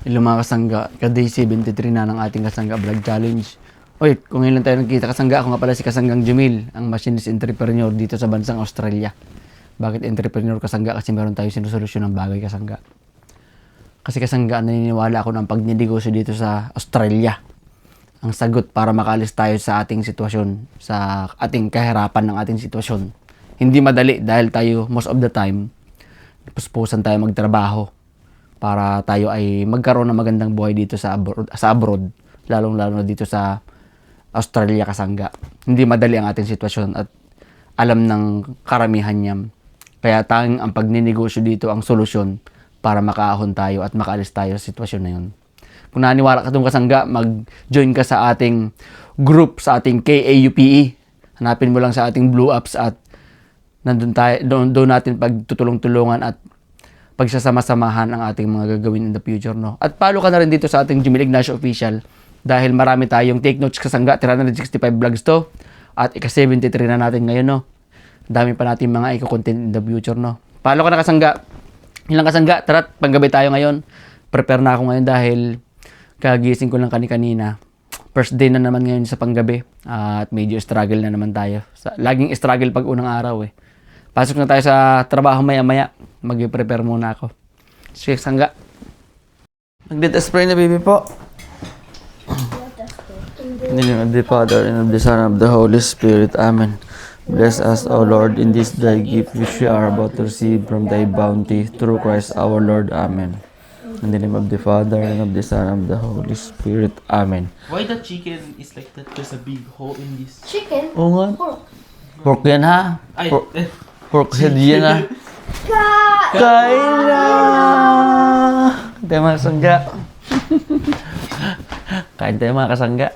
Hello mga kasangga, ka-day 73 na ng ating Kasangga Vlog Challenge. Oy, kung ngayon lang tayo nagkita kasangga, ako nga pala si Kasanggang Jumil, ang machinist entrepreneur dito sa bansang Australia. Bakit entrepreneur kasangga? Kasi meron tayo sinusolusyon ng bagay kasangga. Kasi kasangga, naniniwala ako ng pagninegosyo dito sa Australia. Ang sagot para makalis tayo sa ating sitwasyon, sa ating kahirapan ng ating sitwasyon. Hindi madali dahil tayo most of the time, puspusan tayo magtrabaho para tayo ay magkaroon ng magandang buhay dito sa abroad, lalong-lalo na dito sa Australia kasangga. Hindi madali ang ating sitwasyon at alam ng karamihan niya. Kaya tanging ang pagninegosyo dito ang solusyon para makaahon tayo at makaalis tayo sa sitwasyon na yun. Kung naniwala ka itong kasangga, mag-join ka sa ating group, sa ating KAUPE. Hanapin mo lang sa ating Blue Apps at nandun tayo, doon natin pagtutulong-tulungan at pagsasama-samahan ang ating mga gagawin in the future, no? At follow ka na rin dito sa ating Jumil Ignacio Official dahil marami tayong take notes kasangga, 365 vlogs to at ika-73 na natin ngayon, no? Dami pa natin mga i-content in the future, no? Follow ka na kasangga. Ilang kasangga, tara, panggabi tayo ngayon. Prepare na ako ngayon dahil kagising ko lang kanina. First day na naman ngayon sa panggabi at medyo struggle na naman tayo. Laging struggle pag unang araw, eh. Pasok na tayo sa trabaho maya-maya. Mag-prepare muna ako. Sige, sangga. Mag-death spray na, baby po. In the name of the Father, and of the Son, and of the Holy Spirit. Amen. Bless us, O Lord, in this thy gift which we are about to receive from thy bounty, through Christ our Lord. Amen. In the name of the Father, and of the Son, and of the Holy Spirit. Amen. Why the chicken is like that? There's a big hole in this. Chicken? Oo nga. Pork. Pork yan, ha? Ay, Pork head yan, ha? Kain na! Tayo mga kasangga. Kain tayo mga kasangga.